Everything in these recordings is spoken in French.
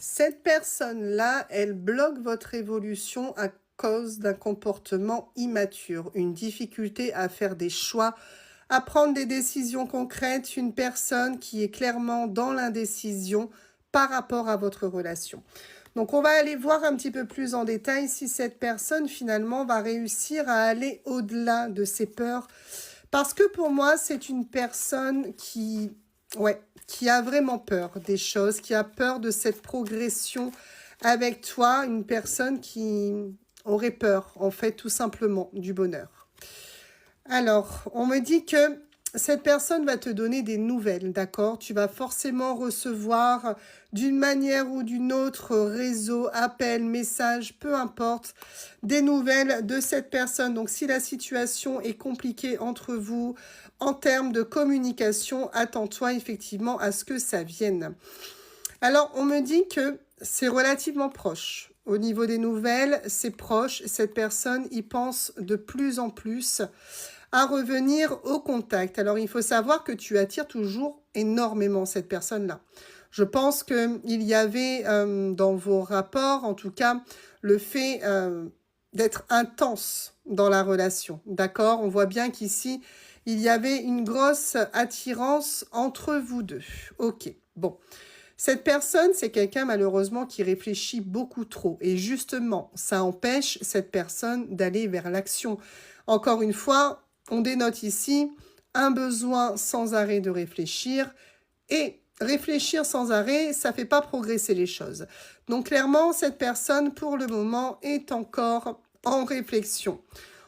Cette personne-là, elle bloque votre évolution à cause d'un comportement immature, une difficulté à faire des choix, à prendre des décisions concrètes, une personne qui est clairement dans l'indécision par rapport à votre relation. Donc, on va aller voir un petit peu plus en détail si cette personne, finalement, va réussir à aller au-delà de ses peurs. Parce que pour moi, c'est une personne qui a vraiment peur des choses, qui a peur de cette progression avec toi, une personne qui aurait peur, en fait, tout simplement, du bonheur. Alors, on me dit que cette personne va te donner des nouvelles, d'accord? Tu vas forcément recevoir d'une manière ou d'une autre, réseau, appel, message, peu importe, des nouvelles de cette personne. Donc, si la situation est compliquée entre vous en termes de communication, attends-toi effectivement à ce que ça vienne. Alors, on me dit que c'est relativement proche. Au niveau des nouvelles, c'est proche. Cette personne y pense de plus en plus à revenir au contact. Alors, il faut savoir que tu attires toujours énormément cette personne-là. Je pense qu'il y avait dans vos rapports, en tout cas, le fait d'être intense dans la relation. D'accord? On voit bien qu'ici, il y avait une grosse attirance entre vous deux. Ok, bon. Cette personne, c'est quelqu'un malheureusement qui réfléchit beaucoup trop. Et justement, ça empêche cette personne d'aller vers l'action. Encore une fois, on dénote ici un besoin sans arrêt de réfléchir. Et réfléchir sans arrêt, ça ne fait pas progresser les choses. Donc clairement, cette personne, pour le moment, est encore en réflexion.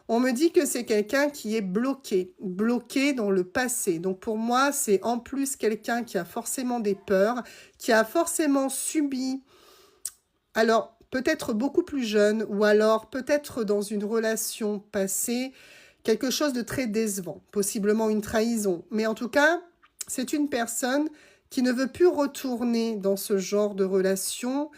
On me dit que c'est quelqu'un qui est bloqué dans le passé. Donc pour moi, c'est en plus quelqu'un qui a forcément des peurs, qui a forcément subi, alors peut-être beaucoup plus jeune, ou alors peut-être dans une relation passée, quelque chose de très décevant, possiblement une trahison. Mais en tout cas, c'est une personne qui ne veut plus retourner dans ce genre de relation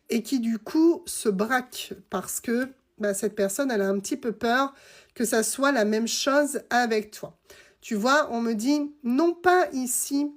et qui du coup se braque parce que cette personne, elle a un petit peu peur que ça soit la même chose avec toi. Tu vois, on me dit, non pas ici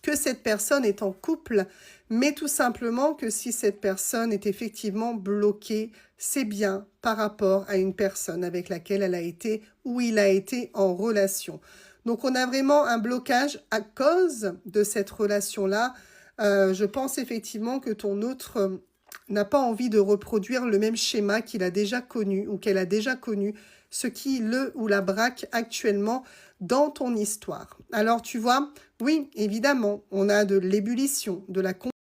que cette personne est en couple, mais tout simplement que si cette personne est effectivement bloquée, c'est bien par rapport à une personne avec laquelle elle a été ou il a été en relation. Donc on a vraiment un blocage à cause de cette relation-là. Je pense effectivement que ton autre n'a pas envie de reproduire le même schéma qu'il a déjà connu ou qu'elle a déjà connu, ce qui le ou la braque actuellement dans ton histoire. Alors tu vois, oui, évidemment, on a de l'ébullition, de la